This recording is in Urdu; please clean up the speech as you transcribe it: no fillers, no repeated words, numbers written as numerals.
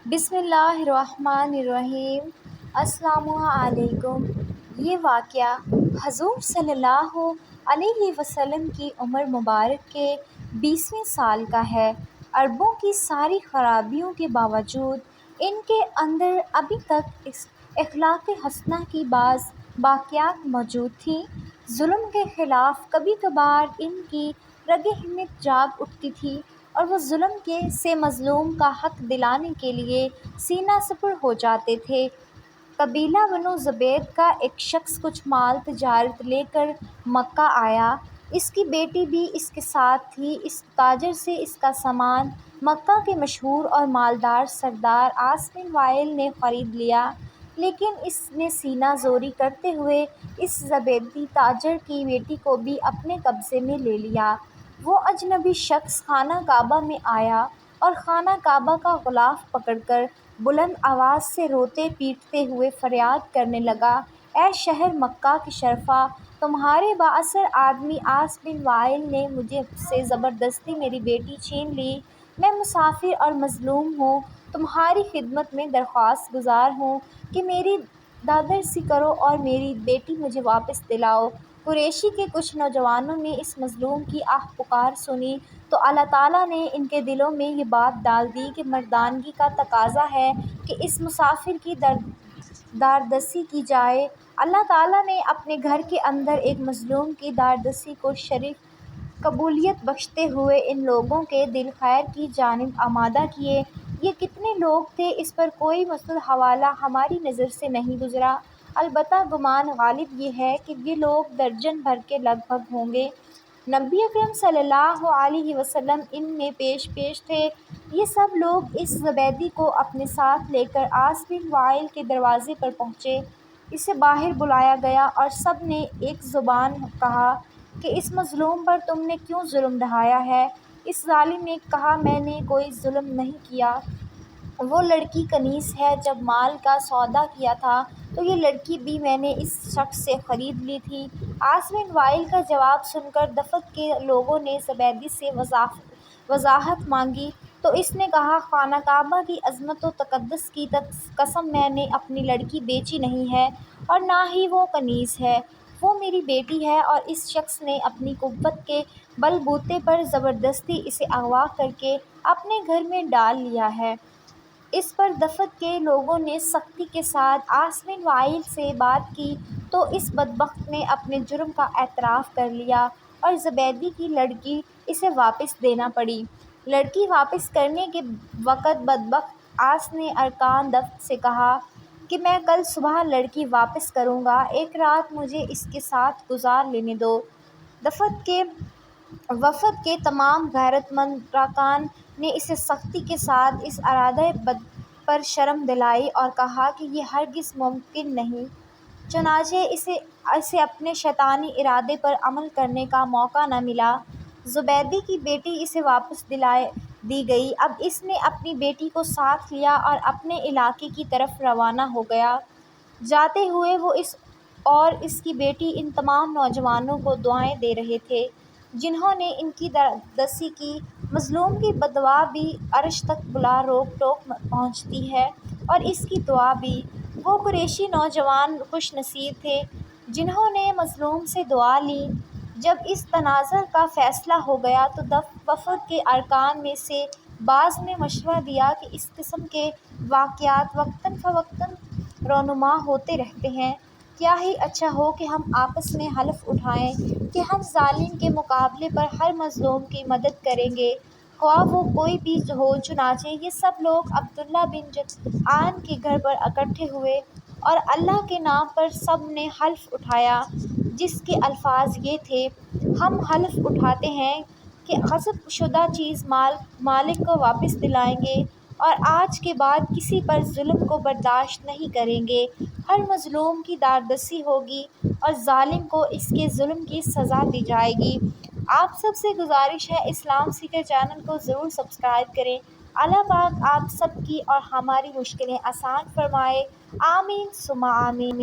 بسم اللہ الرحمن الرحیم۔ السلام علیکم۔ یہ واقعہ حضور صلی اللہ علیہ وسلم کی عمر مبارک کے 20ویں سال کا ہے۔ عربوں کی ساری خرابیوں کے باوجود ان کے اندر ابھی تک اخلاق حسنہ کی بعض باقیات موجود تھیں۔ ظلم کے خلاف کبھی کبھار ان کی رگ ہمت جاگ اٹھتی تھی اور وہ ظلم سے مظلوم کا حق دلانے کے لیے سینہ سپر ہو جاتے تھے۔ قبیلہ بنو زبید کا ایک شخص کچھ مال تجارت لے کر مکہ آیا۔ اس کی بیٹی بھی اس کے ساتھ تھی۔ اس تاجر سے اس کا سامان مکہ کے مشہور اور مالدار سردار عاص بن وائل نے خرید لیا، لیکن اس نے سینہ زوری کرتے ہوئے اس زبیدی تاجر کی بیٹی کو بھی اپنے قبضے میں لے لیا۔ وہ اجنبی شخص خانہ کعبہ میں آیا اور خانہ کعبہ کا غلاف پکڑ کر بلند آواز سے روتے پیٹتے ہوئے فریاد کرنے لگا، اے شہر مکہ کے شرفاء! تمہارے بااثر آدمی عاص بن وائل نے مجھ سے زبردستی میری بیٹی چھین لی۔ میں مسافر اور مظلوم ہوں، تمہاری خدمت میں درخواست گزار ہوں کہ میری دادرسی کرو اور میری بیٹی مجھے واپس دلاؤ۔ قریشی کے کچھ نوجوانوں نے اس مظلوم کی آہ پکار سنی تو اللہ تعالیٰ نے ان کے دلوں میں یہ بات ڈال دی کہ مردانگی کا تقاضا ہے کہ اس مسافر کی داردسی کی جائے۔ اللہ تعالیٰ نے اپنے گھر کے اندر ایک مظلوم کی داردسی کو شرف قبولیت بخشتے ہوئے ان لوگوں کے دل خیر کی جانب آمادہ کیے۔ یہ کتنے لوگ تھے، اس پر کوئی مسند حوالہ ہماری نظر سے نہیں گزرا، البتہ گمان غالب یہ ہے کہ یہ لوگ درجن بھر کے لگ بھگ ہوں گے۔ نبی اکرم صلی اللہ علیہ وسلم ان میں پیش تھے۔ یہ سب لوگ اس زبیدی کو اپنے ساتھ لے کر عاص بن وائل کے دروازے پر پہنچے۔ اسے باہر بلایا گیا اور سب نے ایک زبان کہا کہ اس مظلوم پر تم نے کیوں ظلم ڈھایا ہے؟ اس ظالم نے کہا، میں نے کوئی ظلم نہیں کیا۔ وہ لڑکی کنیز ہے۔ جب مال کا سودا کیا تھا تو یہ لڑکی بھی میں نے اس شخص سے خرید لی تھی۔ عاص بن وائل کا جواب سن کر دفق کے لوگوں نے زبیدی سے وضاحت مانگی تو اس نے کہا، خانہ کعبہ کی عظمت و تقدس کی قسم میں نے اپنی لڑکی بیچی نہیں ہے اور نہ ہی وہ کنیز ہے، وہ میری بیٹی ہے اور اس شخص نے اپنی قوت کے بل بوتے پر زبردستی اسے اغوا کر کے اپنے گھر میں ڈال لیا ہے۔ اس پر دفق کے لوگوں نے سختی کے ساتھ عاص بن وائل سے بات کی تو اس بدبخت نے اپنے جرم کا اعتراف کر لیا اور زبیدی کی لڑکی اسے واپس دینا پڑی۔ لڑکی واپس کرنے کے وقت بدبخت عاص نے ارکان دفق سے کہا کہ میں کل صبح لڑکی واپس کروں گا، ایک رات مجھے اس کے ساتھ گزار لینے دو۔ دفق کے وفد کے تمام غیرت مند ارکان نے اسے سختی کے ساتھ اس ارادۂ بد پر شرم دلائی اور کہا کہ یہ ہرگز ممکن نہیں۔ چنانچہ اسے اپنے شیطانی ارادے پر عمل کرنے کا موقع نہ ملا۔ زبیدی کی بیٹی اسے واپس دلا دی گئی۔ اب اس نے اپنی بیٹی کو ساتھ لیا اور اپنے علاقے کی طرف روانہ ہو گیا۔ جاتے ہوئے وہ اور اس کی بیٹی ان تمام نوجوانوں کو دعائیں دے رہے تھے جنہوں نے ان کی داردسی کی۔ مظلوم کی بددعا بھی عرش تک بلا روک ٹوک پہنچتی ہے اور اس کی دعا بھی۔ وہ قریشی نوجوان خوش نصیب تھے جنہوں نے مظلوم سے دعا لی۔ جب اس تنازع کا فیصلہ ہو گیا تو وفد کے ارکان میں سے بعض نے مشورہ دیا کہ اس قسم کے واقعات وقتاً فوقتاً رونما ہوتے رہتے ہیں، کیا ہی اچھا ہو کہ ہم آپس میں حلف اٹھائیں کہ ہم ظالم کے مقابلے پر ہر مظلوم کی مدد کریں گے، خواہ وہ کوئی بھی ہو۔ چنانچہ یہ سب لوگ عبداللہ بن جدعان کے گھر پر اکٹھے ہوئے اور اللہ کے نام پر سب نے حلف اٹھایا، جس کے الفاظ یہ تھے، ہم حلف اٹھاتے ہیں کہ غصب شدہ چیز مالک کو واپس دلائیں گے اور آج کے بعد کسی پر ظلم کو برداشت نہیں کریں گے۔ ہر مظلوم کی داردسی ہوگی اور ظالم کو اس کے ظلم کی سزا دی جائے گی۔ آپ سب سے گزارش ہے اسلام سیکر چینل کو ضرور سبسکرائب کریں۔ اللہ پاک آپ سب کی اور ہماری مشکلیں آسان فرمائے، آمین ثم آمین۔